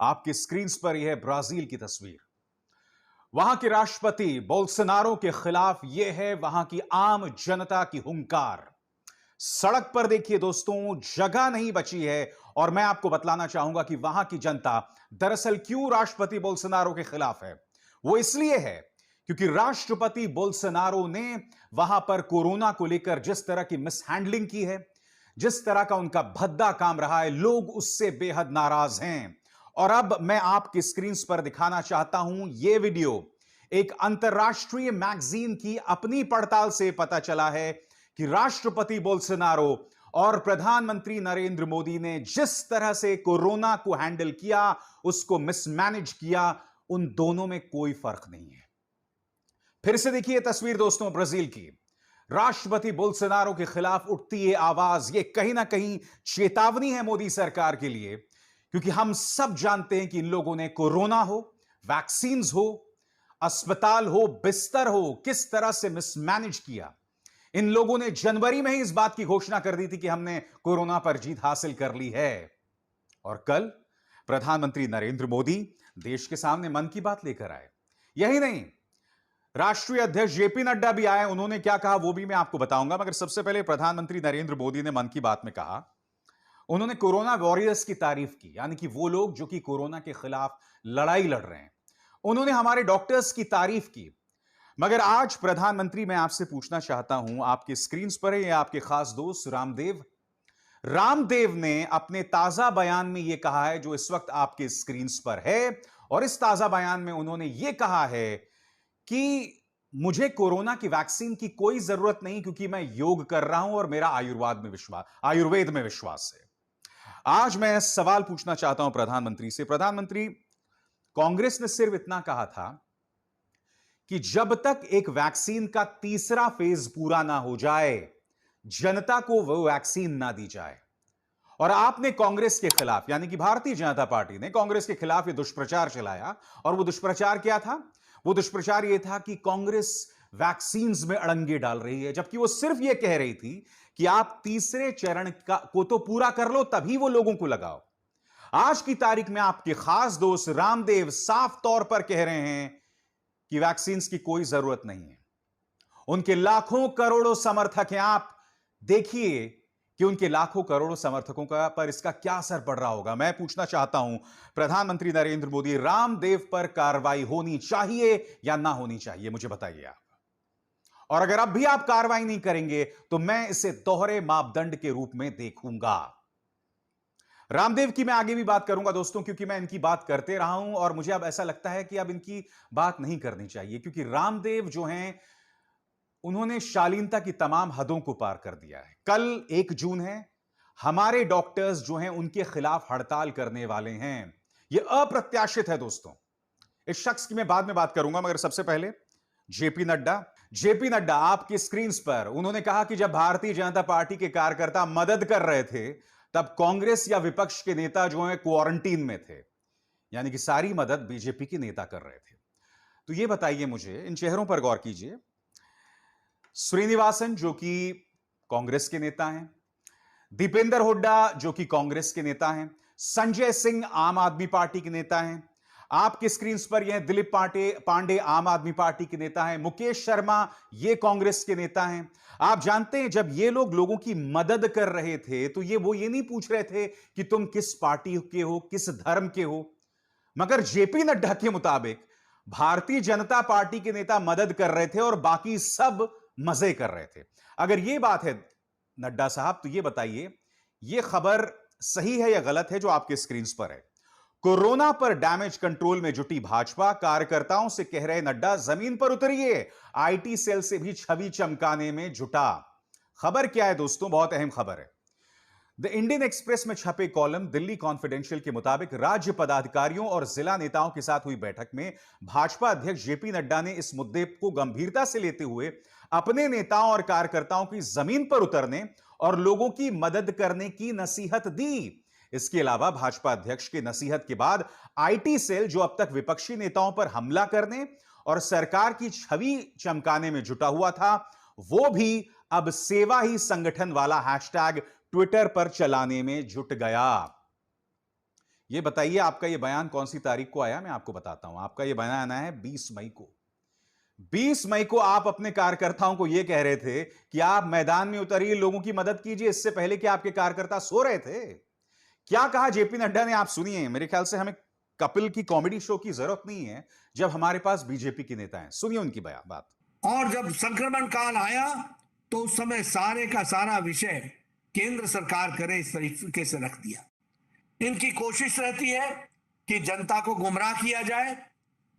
आपकी स्क्रीन पर यह है ब्राजील की तस्वीर। वहां के राष्ट्रपति बोल्सोनारो के खिलाफ यह है वहां की आम जनता की हुंकार। सड़क पर देखिए दोस्तों, जगह नहीं बची है। और मैं आपको बतलाना चाहूंगा कि वहां की जनता दरअसल क्यों राष्ट्रपति बोल्सोनारो के खिलाफ है। वो इसलिए है क्योंकि राष्ट्रपति बोल्सोनारो ने वहां पर कोरोना को लेकर जिस तरह की मिसहैंडलिंग की है, जिस तरह का उनका भद्दा काम रहा है, लोग उससे बेहद नाराज हैं। और अब मैं आपकी स्क्रीन पर दिखाना चाहता हूं यह वीडियो। एक अंतरराष्ट्रीय मैगजीन की अपनी पड़ताल से पता चला है कि राष्ट्रपति बोल्सोनारो और प्रधानमंत्री नरेंद्र मोदी ने जिस तरह से कोरोना को हैंडल किया, उसको मिसमैनेज किया, उन दोनों में कोई फर्क नहीं है। फिर से देखिए तस्वीर दोस्तों ब्राजील की। राष्ट्रपति बोल्सोनारो के खिलाफ उठती है आवाज। यह कहीं ना कहीं चेतावनी है मोदी सरकार के लिए, क्योंकि हम सब जानते हैं कि इन लोगों ने कोरोना हो, वैक्सीन हो, अस्पताल हो, बिस्तर हो, किस तरह से मिसमैनेज किया। इन लोगों ने जनवरी में ही इस बात की घोषणा कर दी थी कि हमने कोरोना पर जीत हासिल कर ली है। और कल प्रधानमंत्री नरेंद्र मोदी देश के सामने मन की बात लेकर आए। यही नहीं, राष्ट्रीय अध्यक्ष जेपी नड्डा भी आए। उन्होंने क्या कहा वो भी मैं आपको बताऊंगा, मगर सबसे पहले प्रधानमंत्री नरेंद्र मोदी ने मन की बात में कहा, उन्होंने कोरोना वॉरियर्स की तारीफ की, यानी कि वो लोग जो कि कोरोना के खिलाफ लड़ाई लड़ रहे हैं। उन्होंने हमारे डॉक्टर्स की तारीफ की। मगर आज प्रधानमंत्री, मैं आपसे पूछना चाहता हूं, आपके स्क्रीन पर है आपके खास दोस्त रामदेव ने अपने ताजा बयान में यह कहा है जो इस वक्त आपके स्क्रीन पर है। और इस ताजा बयान में उन्होंने यह कहा है कि मुझे कोरोना की वैक्सीन की कोई जरूरत नहीं, क्योंकि मैं योग कर रहा हूं और मेरा आयुर्वेद में विश्वास है। आज मैं सवाल पूछना चाहता हूं प्रधानमंत्री से। प्रधानमंत्री, कांग्रेस ने सिर्फ इतना कहा था कि जब तक एक वैक्सीन का तीसरा फेज पूरा ना हो जाए, जनता को वो वैक्सीन ना दी जाए। और आपने कांग्रेस के खिलाफ, यानी कि भारतीय जनता पार्टी ने कांग्रेस के खिलाफ ये दुष्प्रचार चलाया। और वो दुष्प्रचार क्या था? वो दुष्प्रचार ये था कि कांग्रेस वैक्सीन में अड़ंगे डाल रही है, जबकि वो सिर्फ ये कह रही थी कि आप तीसरे चरण को तो पूरा कर लो, तभी वो लोगों को लगाओ। आज की तारीख में आपके खास दोस्त रामदेव साफ तौर पर कह रहे हैं कि वैक्सीन की कोई जरूरत नहीं है। उनके लाखों करोड़ों समर्थक हैं। आप देखिए कि उनके लाखों करोड़ों समर्थकों का पर इसका क्या असर पड़ रहा होगा। मैं पूछना चाहता हूं प्रधानमंत्री नरेंद्र मोदी, रामदेव पर कार्रवाई होनी चाहिए या ना होनी चाहिए, मुझे बताइए आप। और अगर अब भी आप कार्रवाई नहीं करेंगे तो मैं इसे दोहरे मापदंड के रूप में देखूंगा। रामदेव की मैं आगे भी बात करूंगा दोस्तों, क्योंकि मैं इनकी बात करते रहा हूं और मुझे अब ऐसा लगता है कि अब इनकी बात नहीं करनी चाहिए, क्योंकि रामदेव जो हैं, उन्होंने शालीनता की तमाम हदों को पार कर दिया है। कल 1 जून है, हमारे डॉक्टर्स जो हैं उनके खिलाफ हड़ताल करने वाले हैं। यह अप्रत्याशित है दोस्तों। इस शख्स की मैं बाद में बात करूंगा, मगर सबसे पहले जेपी नड्डा आपकी स्क्रीन पर, उन्होंने कहा कि जब भारतीय जनता पार्टी के कार्यकर्ता मदद कर रहे थे, तब कांग्रेस या विपक्ष के नेता जो हैं क्वारंटीन में थे। यानी कि सारी मदद बीजेपी के नेता कर रहे थे। तो यह बताइए मुझे, इन चेहरों पर गौर कीजिए। श्रीनिवासन जो कि कांग्रेस के नेता हैं, दीपेंद्र हुड्डा जो कि कांग्रेस के नेता हैं, संजय सिंह आम आदमी पार्टी के नेता हैं, आपके स्क्रीन पर यह दिलीप पांडे आम आदमी पार्टी के नेता हैं, मुकेश शर्मा ये कांग्रेस के नेता हैं। आप जानते हैं जब ये लोग लोगों की मदद कर रहे थे तो ये नहीं पूछ रहे थे कि तुम किस पार्टी के हो, किस धर्म के हो। मगर जेपी नड्डा के मुताबिक भारतीय जनता पार्टी के नेता मदद कर रहे थे और बाकी सब मजे कर रहे थे। अगर यह बात है नड्डा साहब, तो यह बताइए यह खबर सही है या गलत है जो आपके स्क्रीन पर है? कोरोना पर डैमेज कंट्रोल में जुटी भाजपा कार्यकर्ताओं से कह रहे नड्डा, जमीन पर उतरिए, आईटी सेल से भी छवि चमकाने में जुटा। खबर क्या है दोस्तों? बहुत अहम खबर है। द इंडियन एक्सप्रेस में छपे कॉलम दिल्ली कॉन्फिडेंशियल के मुताबिक राज्य पदाधिकारियों और जिला नेताओं के साथ हुई बैठक में भाजपा अध्यक्ष जेपी नड्डा ने इस मुद्दे को गंभीरता से लेते हुए अपने नेताओं और कार्यकर्ताओं की जमीन पर उतरने और लोगों की मदद करने की नसीहत दी। इसके अलावा भाजपा अध्यक्ष के नसीहत के बाद आईटी सेल जो अब तक विपक्षी नेताओं पर हमला करने और सरकार की छवि चमकाने में जुटा हुआ था, वो भी अब सेवा ही संगठन वाला हैशटैग ट्विटर पर चलाने में जुट गया। ये बताइए, आपका ये बयान कौन सी तारीख को आया? मैं आपको बताता हूं। आपका ये बयान आया है 20 मई को। 20 मई को आप अपने कार्यकर्ताओं को यह कह रहे थे कि आप मैदान में उतरिए, लोगों की मदद कीजिए। इससे पहले कि आपके कार्यकर्ता सो रहे थे। क्या कहा जेपी नड्डा ने, आप सुनिए। मेरे ख्याल से हमें कपिल की कॉमेडी शो की जरूरत नहीं है जब हमारे पास बीजेपी के नेता हैं। सुनिए उनकी बात। और जब संक्रमण काल आया तो उस समय सारे का सारा विषय केंद्र सरकार करे इस तरीके से रख दिया। इनकी कोशिश रहती है कि जनता को गुमराह किया जाए,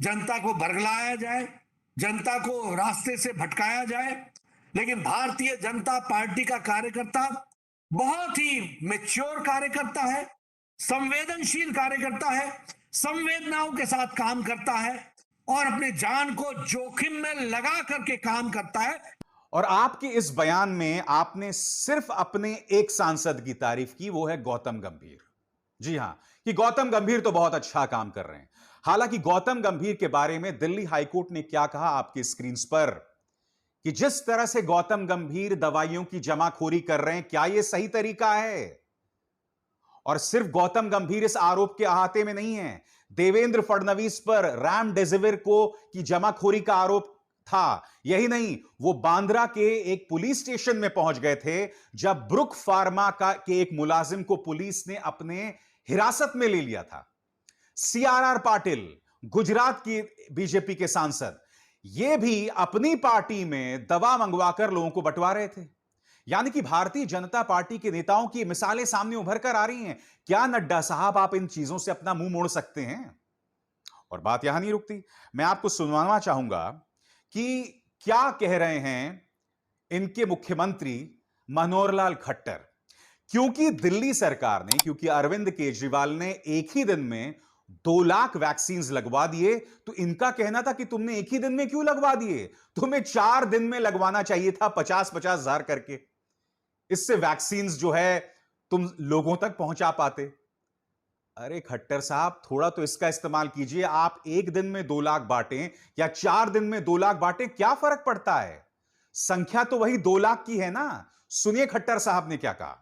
जनता को बरगलाया जाए, जनता को रास्ते से भटकाया जाए। लेकिन भारतीय जनता पार्टी का कार्यकर्ता बहुत ही मैच्योर कार्यकर्ता है, संवेदनशील कार्यकर्ता है, संवेदनाओं के साथ काम करता है और अपने जान को जोखिम में लगा करके काम करता है। और आपके इस बयान में आपने सिर्फ अपने एक सांसद की तारीफ की, वो है गौतम गंभीर। जी हां, कि गौतम गंभीर तो बहुत अच्छा काम कर रहे हैं। हालांकि गौतम गंभीर के बारे में दिल्ली हाईकोर्ट ने क्या कहा आपके स्क्रीन पर, कि जिस तरह से गौतम गंभीर दवाइयों की जमाखोरी कर रहे हैं, क्या यह सही तरीका है? और सिर्फ गौतम गंभीर इस आरोप के अहाते में नहीं है। देवेंद्र फडणवीस पर रेमडेसिविर को की जमाखोरी का आरोप था। यही नहीं, वो बांद्रा के एक पुलिस स्टेशन में पहुंच गए थे जब ब्रुक फार्मा के एक मुलाजिम को पुलिस ने अपने हिरासत में ले लिया था। सीआरआर पाटिल, गुजरात की बीजेपी के सांसद, ये भी अपनी पार्टी में दवा मंगवाकर लोगों को बंटवा रहे थे। यानी कि भारतीय जनता पार्टी के नेताओं की मिसालें सामने उभर कर आ रही हैं। क्या नड्डा साहब आप इन चीजों से अपना मुंह मोड़ सकते हैं? और बात यहां नहीं रुकती, मैं आपको सुनवाना चाहूंगा कि क्या कह रहे हैं इनके मुख्यमंत्री मनोहर लाल खट्टर। क्योंकि दिल्ली सरकार ने, क्योंकि अरविंद केजरीवाल ने एक ही दिन में 2 लाख वैक्सीन लगवा दिए, तो इनका कहना था कि तुमने एक ही दिन में क्यों लगवा दिए, तुम्हें 4 दिन में लगवाना चाहिए था, 50-50 हजार करके। इससे वैक्सीन जो है तुम लोगों तक पहुंचा पाते। अरे खट्टर साहब, थोड़ा तो इसका इस्तेमाल कीजिए। आप एक दिन में 2 लाख बांटें या 4 दिन में 2 लाख बांटें, क्या फर्क पड़ता है? संख्या तो वही 2 लाख की है ना। सुनिए खट्टर साहब ने क्या कहा।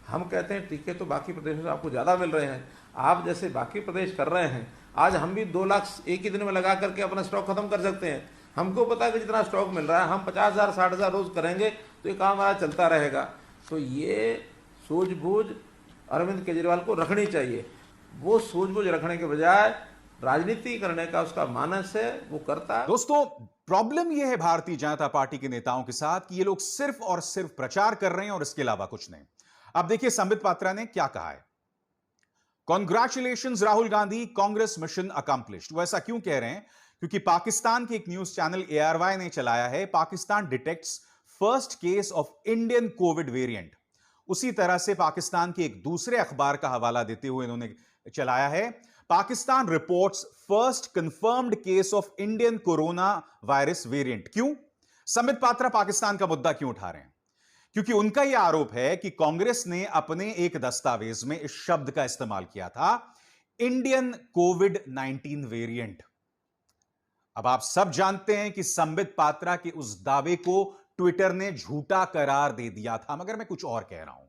हम कहते हैं टीके तो बाकी प्रदेशों से आपको ज्यादा मिल रहे हैं, आप जैसे बाकी प्रदेश कर रहे हैं, आज हम भी 2 लाख एक ही दिन में लगा करके अपना स्टॉक खत्म कर सकते हैं। हमको पता है कि जितना स्टॉक मिल रहा है, हम 50,000 60,000 रोज करेंगे तो ये काम हमारा चलता रहेगा। तो ये सूझबूझ अरविंद केजरीवाल को रखनी चाहिए। वो सूझबूझ रखने के बजाय राजनीति करने का उसका मानस है, वो करता है। दोस्तों, प्रॉब्लम यह है भारतीय जनता पार्टी के नेताओं के साथ कि ये लोग सिर्फ और सिर्फ प्रचार कर रहे हैं और इसके अलावा कुछ नहीं। अब देखिए संबित पात्रा ने क्या कहा है। Congratulations Rahul Gandhi, Congress mission accomplished. वो ऐसा क्यों कह रहे हैं? क्योंकि पाकिस्तान के एक न्यूज चैनल ARY ने चलाया है, Pakistan detects first case of Indian Covid variant. उसी तरह से पाकिस्तान के एक दूसरे अखबार का हवाला देते हुए इन्होंने चलाया है, Pakistan reports first confirmed case of Indian corona virus variant. क्यों संबित पात्रा पाकिस्तान का मुद्दा क्यों उठा रहे हैं? क्योंकि उनका यह आरोप है कि कांग्रेस ने अपने एक दस्तावेज में इस शब्द का इस्तेमाल किया था, इंडियन कोविड-19 वेरिएंट। अब आप सब जानते हैं कि संबित पात्रा के उस दावे को ट्विटर ने झूठा करार दे दिया था, मगर मैं कुछ और कह रहा हूं।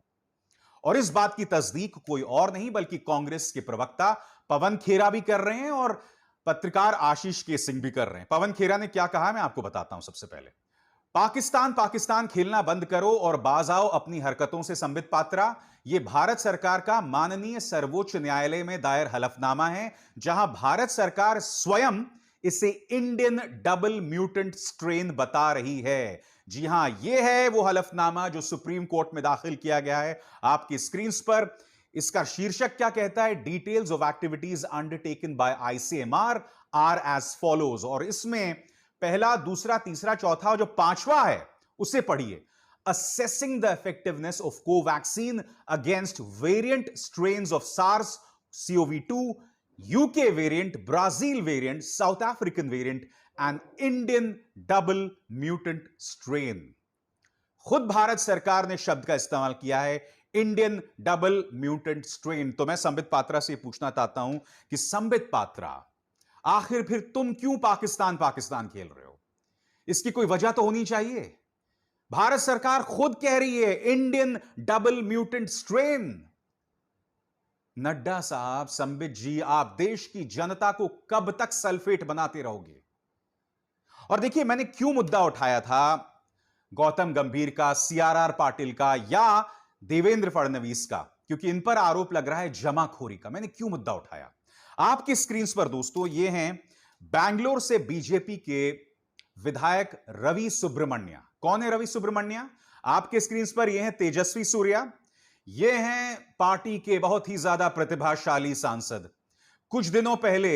और इस बात की तस्दीक कोई और नहीं बल्कि कांग्रेस के प्रवक्ता पवन खेरा भी कर रहे हैं और पत्रकार आशीष के सिंह भी कर रहे हैं। पवन खेरा ने क्या कहा, मैं आपको बताता हूं। सबसे पहले, पाकिस्तान पाकिस्तान खेलना बंद करो और बाज आओ अपनी हरकतों से। संबित पात्रा, यह भारत सरकार का माननीय सर्वोच्च न्यायालय में दायर हलफनामा है, जहां भारत सरकार स्वयं इसे इंडियन डबल म्यूटेंट स्ट्रेन बता रही है। जी हां, यह है वो हलफनामा जो सुप्रीम कोर्ट में दाखिल किया गया है आपकी स्क्रीन पर। इसका शीर्षक क्या कहता है? Details of activities undertaken by ICMR are as follows. और इसमें पहला, दूसरा, तीसरा, चौथा और जो पांचवा है उसे पढ़िए। Assessing the effectiveness of Covaxin against variant strains of SARS CoV-2, UK variant, Brazil variant, south African variant and Indian double mutant strain. खुद भारत सरकार ने शब्द का इस्तेमाल किया है, इंडियन डबल म्यूटेंट स्ट्रेन। तो मैं संबित पात्रा से पूछना चाहता हूं कि संबित पात्रा, आखिर फिर तुम क्यों पाकिस्तान पाकिस्तान खेल रहे हो? इसकी कोई वजह तो होनी चाहिए। भारत सरकार खुद कह रही है Indian double mutant strain. Nadda साहब, संबित जी, आप देश की जनता को कब तक सल्फेट बनाते रहोगे? और देखिए, मैंने क्यों मुद्दा उठाया था गौतम गंभीर का, सीआरआर पाटिल का या देवेंद्र फडणवीस का, क्योंकि इन पर आरोप लग रहा है जमाखोरी का। मैंने क्यों मुद्दा उठाया? आपकी स्क्रीन पर दोस्तों ये हैं बैंगलोर से बीजेपी के विधायक रवि सुब्रमण्या। कौन है रवि सुब्रमण्या? आपके स्क्रीन पर ये हैं तेजस्वी सूर्या। ये हैं पार्टी के बहुत ही ज्यादा प्रतिभाशाली सांसद। कुछ दिनों पहले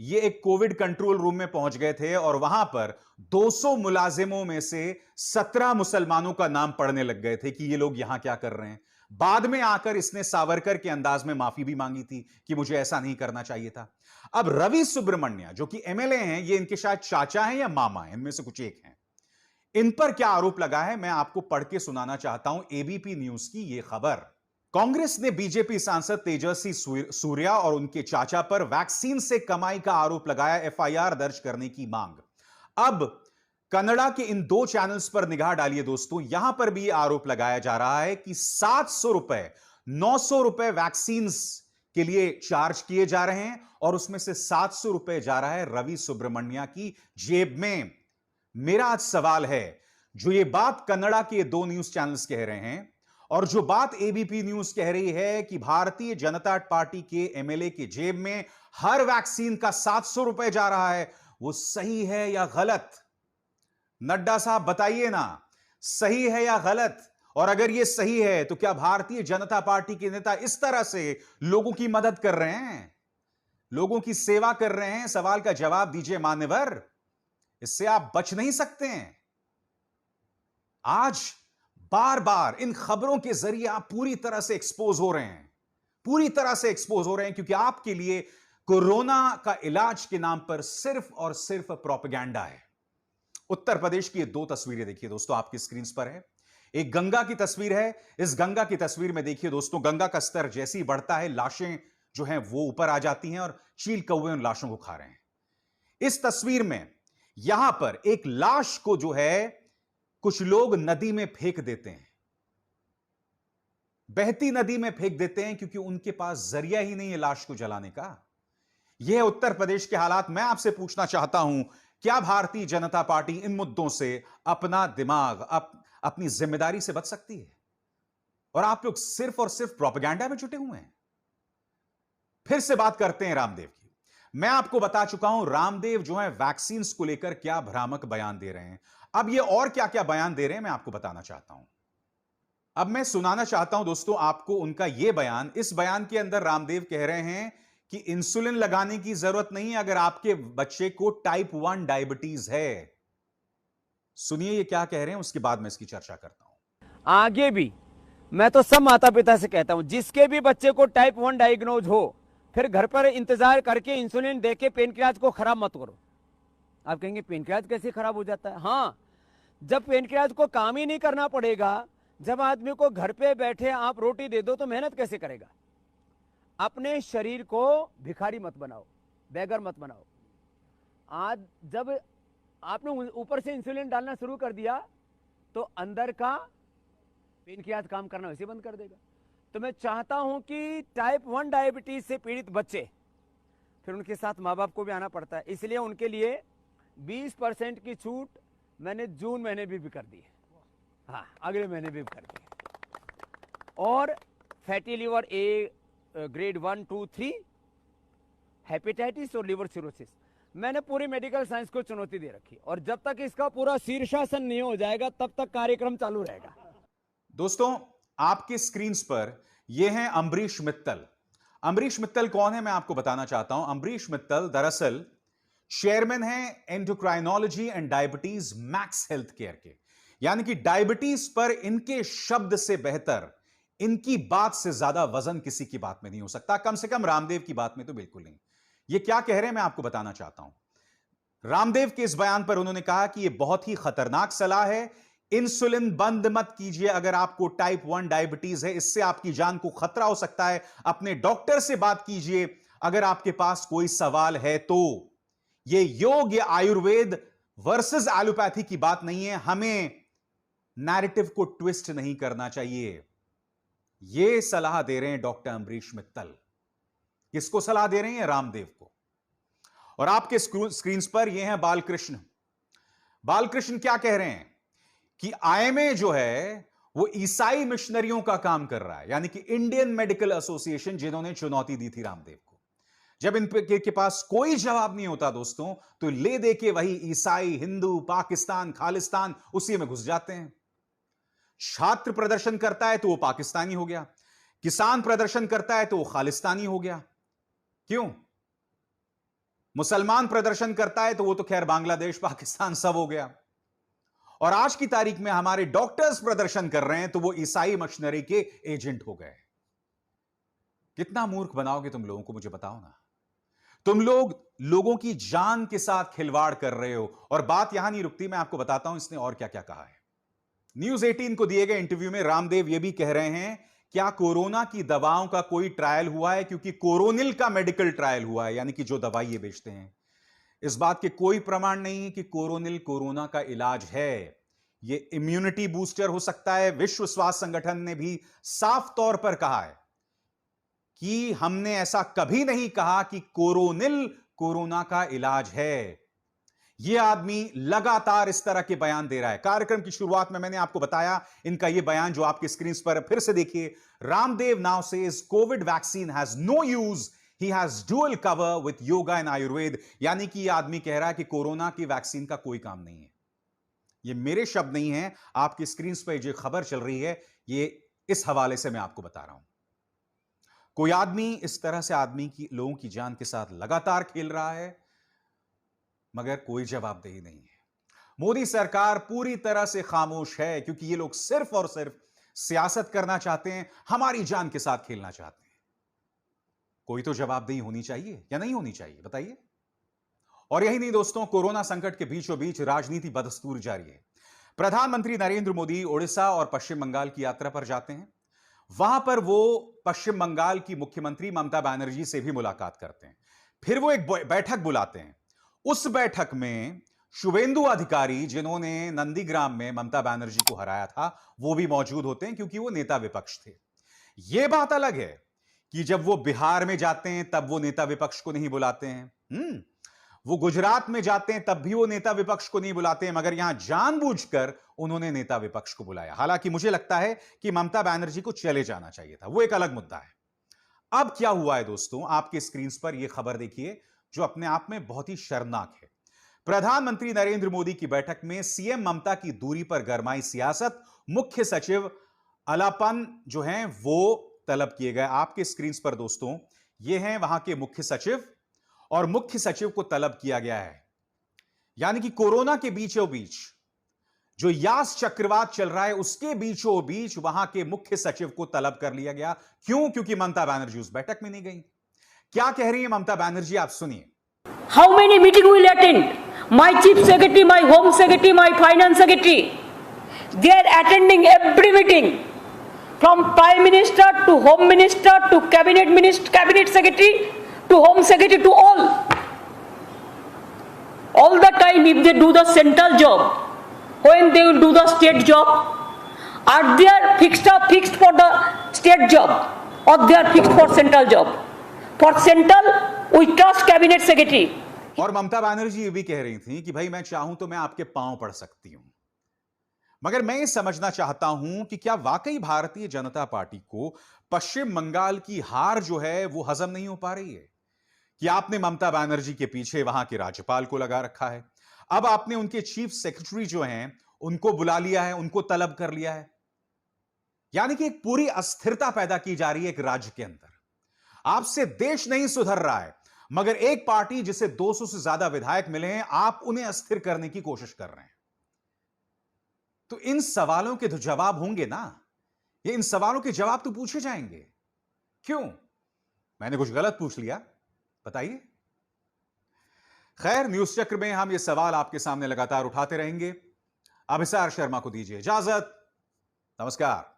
ये एक कोविड कंट्रोल रूम में पहुंच गए थे और वहां पर 200 मुलाजिमों में से 17 मुसलमानों का नाम पढ़ने लग गए थे कि ये लोग यहां क्या कर रहे हैं। बाद में आकर इसने सावरकर के अंदाज में माफी भी मांगी थी कि मुझे ऐसा नहीं करना चाहिए था। अब रवि सुब्रमण्या जो कि एमएलए हैं, ये इनके शायद चाचा हैं या मामा हैं, इनमें से कुछ एक हैं। इन पर क्या आरोप लगा है मैं आपको पढ़ के सुनाना चाहता हूं एबीपी न्यूज की यह खबर। कांग्रेस ने बीजेपी सांसद तेजस्वी सूर्या और उनके चाचा पर वैक्सीन से कमाई का आरोप लगाया, एफआईआर दर्ज करने की मांग। अब कन्नड़ा के इन दो चैनल्स पर निगाह डालिए दोस्तों, यहां पर भी आरोप लगाया जा रहा है कि 700 रुपए 900 रुपए वैक्सीन के लिए चार्ज किए जा रहे हैं और उसमें से 700 रुपए जा रहा है रवि सुब्रमण्या की जेब में। मेरा आज सवाल है, जो ये बात कन्नड़ा के दो न्यूज चैनल्स कह रहे हैं और जो बात एबीपी न्यूज कह रही है कि भारतीय जनता पार्टी के एमएलए की जेब में हर वैक्सीन का 700 रुपए जा रहा है, वो सही है या गलत? नड्डा साहब बताइए ना, सही है या गलत? और अगर ये सही है तो क्या भारतीय जनता पार्टी के नेता इस तरह से लोगों की मदद कर रहे हैं, लोगों की सेवा कर रहे हैं? सवाल का जवाब दीजिए मान्यवर, इससे आप बच नहीं सकते हैं। आज बार बार इन खबरों के जरिए आप पूरी तरह से एक्सपोज हो रहे हैं, पूरी तरह से एक्सपोज हो रहे हैं, क्योंकि आपके लिए कोरोना का इलाज के नाम पर सिर्फ और सिर्फ प्रोपेगेंडा है। उत्तर प्रदेश की ये दो तस्वीरें देखिए दोस्तों, आपकी स्क्रीन पर है। एक गंगा की तस्वीर है। इस गंगा की तस्वीर में देखिए दोस्तों, गंगा का स्तर जैसे ही बढ़ता है, लाशें जो हैं वो ऊपर आ जाती हैं और चील कौवे उन लाशों को खा रहे हैं। इस तस्वीर में यहां पर एक लाश को जो है कुछ लोग नदी में फेंक देते हैं, बहती नदी में फेंक देते हैं, क्योंकि उनके पास जरिया ही नहीं है लाश को जलाने का। यह है उत्तर प्रदेश के हालात। मैं आपसे पूछना चाहता हूं, क्या भारतीय जनता पार्टी इन मुद्दों से अपना दिमाग, अपनी जिम्मेदारी से बच सकती है? और आप लोग सिर्फ और सिर्फ प्रोपेगेंडा में जुटे हुए हैं। फिर से बात करते हैं रामदेव की। मैं आपको बता चुका हूं रामदेव जो है वैक्सीन को लेकर क्या भ्रामक बयान दे रहे हैं। अब ये और क्या क्या बयान दे रहे हैं मैं आपको बताना चाहता हूं। अब मैं सुनाना चाहता हूं दोस्तों आपको उनका यह बयान। इस बयान के अंदर रामदेव कह रहे हैं कि इंसुलिन लगाने की जरूरत नहीं है अगर आपके बच्चे को टाइप 1 डायबिटीज है। सुनिए ये क्या कह रहे हैं, उसके बाद मैं इसकी चर्चा करता हूं। आगे भी मैं तो सब माता पिता से कहता हूं, जिसके भी बच्चे को टाइप 1 डायग्नोज हो, फिर घर पर इंतजार करके इंसुलिन देके पेनक्रियाज को खराब मत करो। आप कहेंगे पेनक्रियाज कैसे खराब हो जाता है? हाँ, जब पेनक्रियाज को काम ही नहीं करना पड़ेगा, जब आदमी को घर पे बैठे आप रोटी दे दो तो मेहनत कैसे करेगा? अपने शरीर को भिखारी मत बनाओ, बेगर मत बनाओ। आज जब आपने ऊपर से इंसुलिन डालना शुरू कर दिया तो अंदर का पेनक्रियाज काम करना वैसे बंद कर देगा। तो मैं चाहता हूं कि टाइप 1 डायबिटीज से पीड़ित बच्चे, फिर उनके साथ माँ बाप को भी आना पड़ता है, इसलिए उनके लिए 20% की छूट मैंने जून महीने भी कर दी है। हाँ, अगले महीने भी कर दी है। और fatty liver A grade 1, 2, 3, hepatitis और लिवर सिरोसिस, मैंने पूरी मेडिकल साइंस को चुनौती दे रखी और जब तक इसका पूरा शीर्षासन नहीं हो जाएगा तब तक कार्यक्रम चालू रहेगा। दोस्तों आपके स्क्रीन पर यह हैं अम्बरीश मित्तल। अम्बरीश मित्तल कौन है मैं आपको बताना चाहता हूं। अम्बरीश मित्तल दरअसल चेयरमैन हैं endocrinology and diabetes max health care के, यानी कि डायबिटीज पर इनके शब्द से बेहतर, इनकी बात से ज्यादा वजन किसी की बात में नहीं हो सकता, कम से कम रामदेव की बात में तो बिल्कुल नहीं। ये क्या कह रहे हैं मैं आपको बताना चाहता हूं। रामदेव के इस बयान पर उन्होंने कहा कि यह बहुत ही खतरनाक सलाह है, इंसुलिन बंद मत कीजिए अगर आपको टाइप 1 डायबिटीज है, इससे आपकी जान को खतरा हो सकता है। अपने डॉक्टर से बात कीजिए अगर आपके पास कोई सवाल है तो। यह योग या आयुर्वेद वर्सेस एलोपैथी की बात नहीं है, हमें नैरेटिव को ट्विस्ट नहीं करना चाहिए। यह सलाह दे रहे हैं डॉक्टर अम्बरीश मित्तल। किसको सलाह दे रहे हैं? रामदेव को। और आपके स्क्रीन पर ये हैं बालकृष्ण। बालकृष्ण क्या कह रहे हैं कि आईएमए जो है वो ईसाई मिशनरियों का काम कर रहा है, यानी कि इंडियन मेडिकल एसोसिएशन, जिन्होंने चुनौती दी थी रामदेव को। जब इनके पास कोई जवाब नहीं होता दोस्तों, तो ले दे के वही ईसाई, हिंदू, पाकिस्तान, खालिस्तान उसी में घुस जाते हैं। छात्र प्रदर्शन करता है तो वो पाकिस्तानी हो गया, किसान प्रदर्शन करता है तो वो खालिस्तानी हो गया। क्यों? मुसलमान प्रदर्शन करता है तो वो तो खैर बांग्लादेश, पाकिस्तान सब हो गया। और आज की तारीख में हमारे डॉक्टर्स प्रदर्शन कर रहे हैं तो वो ईसाई मिशनरी के एजेंट हो गए। कितना मूर्ख बनाओगे तुम लोगों को, मुझे बताओ ना। तुम लोग लोगों की जान के साथ खिलवाड़ कर रहे हो। और बात यहां नहीं रुकती, मैं आपको बताता हूं इसने और क्या क्या कहा है। न्यूज 18 को दिए गए इंटरव्यू में रामदेव यह भी कह रहे हैं, क्या कोरोना की दवाओं का कोई ट्रायल हुआ है? क्योंकि कोरोनिल का मेडिकल ट्रायल हुआ है, यानी कि जो दवाई ये बेचते हैं। इस बात के कोई प्रमाण नहीं है कि कोरोनिल कोरोना का इलाज है। ये इम्यूनिटी बूस्टर हो सकता है। विश्व स्वास्थ्य संगठन ने भी साफ तौर पर कहा है कि हमने ऐसा कभी नहीं कहा कि कोरोनिल कोरोना का इलाज है। यह आदमी लगातार इस तरह के बयान दे रहा है। कार्यक्रम की शुरुआत में मैंने आपको बताया इनका यह बयान, जो आपके स्क्रीन पर फिर से देखिए। Ramdev now says covid vaccine has no use, he has dual cover with yoga and Ayurveda. यानी कि यह आदमी कह रहा है कि कोरोना की वैक्सीन का कोई काम नहीं है। ये मेरे शब्द नहीं है, आपकी स्क्रीन पर जो खबर चल रही है, ये इस हवाले से मैं आपको बता रहा हूं। कोई आदमी इस तरह से आदमी की, लोगों की जान के साथ लगातार खेल रहा है, मगर कोई जवाबदेही नहीं है। मोदी सरकार पूरी तरह से खामोश है, क्योंकि ये लोग सिर्फ और सिर्फ सियासत करना चाहते हैं, हमारी जान के साथ खेलना चाहते हैं। कोई तो जवाबदेही होनी चाहिए या नहीं होनी चाहिए, बताइए। और यही नहीं दोस्तों, कोरोना संकट के बीचों बीच राजनीति बदस्तूर जारी है। प्रधानमंत्री नरेंद्र मोदी उड़ीसा और पश्चिम बंगाल की यात्रा पर जाते हैं। वहां पर वो पश्चिम बंगाल की मुख्यमंत्री ममता बनर्जी से भी मुलाकात करते हैं। फिर वो एक बैठक बुलाते हैं। उस बैठक में शुभेंदु अधिकारी, जिन्होंने नंदीग्राम में ममता बनर्जी को हराया था, वो भी मौजूद होते हैं, क्योंकि वो नेता विपक्ष थे। यह बात अलग है कि जब वो बिहार में जाते हैं तब वो नेता विपक्ष को नहीं बुलाते हैं। वो गुजरात में जाते हैं तब भी वो नेता विपक्ष को नहीं बुलाते हैं, मगर यहां जानबूझकर उन्होंने नेता विपक्ष को बुलाया। हालांकि मुझे लगता है कि ममता बनर्जी को चले जाना चाहिए था, वो एक अलग मुद्दा है। अब क्या हुआ है दोस्तों, आपके स्क्रीन पर यह खबर देखिए, जो अपने आप में बहुत ही शर्मनाक है। प्रधानमंत्री नरेंद्र मोदी की बैठक में सीएम ममता की दूरी पर गरमाई सियासत। मुख्य सचिव अलापन जो हैं वो तलब किए गए। आपके स्क्रीन पर दोस्तों ये हैं वहां के मुख्य सचिव, और मुख्य सचिव को तलब किया गया है। यानी कि कोरोना के बीचों बीच जो यास चक्रवात चल रहा है, उसके बीचों बीच वहां के मुख्य सचिव को तलब कर लिया गया। क्यों? क्योंकि ममता बनर्जी उस बैठक में नहीं गई। क्या कह रही है ममता बनर्जी, आप सुनिए। How many meeting will attend? My chief secretary, my home secretary, my finance secretary. They are attending every meeting, from prime minister to home minister to cabinet minister, cabinet secretary to home secretary to all. All the time, if they do the central job, when they will do the state job, are they fixed for the state job, or they are fixed for central job? For central, we trust cabinet secretary. और ममता बनर्जी ये भी कह रही थी कि भाई मैं चाहूं तो मैं आपके पांव पड़ सकती हूं, मगर मैं ये समझना चाहता हूं कि क्या वाकई भारतीय जनता पार्टी को पश्चिम बंगाल की हार जो है वो हजम नहीं हो पा रही है? कि आपने ममता बनर्जी के पीछे वहां के राज्यपाल को लगा रखा है, अब आपने उनके चीफ सेक्रेटरी जो हैं उनको बुला लिया है, उनको तलब कर लिया है। यानी कि एक पूरी अस्थिरता पैदा की जा रही है एक राज्य के अंदर। आपसे देश नहीं सुधर रहा है, मगर एक पार्टी जिसे 200 से ज्यादा विधायक मिले हैं, आप उन्हें अस्थिर करने की कोशिश कर रहे हैं। तो इन सवालों के तो जवाब होंगे ना, ये इन सवालों के जवाब तो पूछे जाएंगे। क्यों? मैंने कुछ गलत पूछ लिया? बताइए। खैर, न्यूज चक्र में हम ये सवाल आपके सामने लगातार उठाते रहेंगे। अभिसार शर्मा को दीजिए इजाजत। नमस्कार।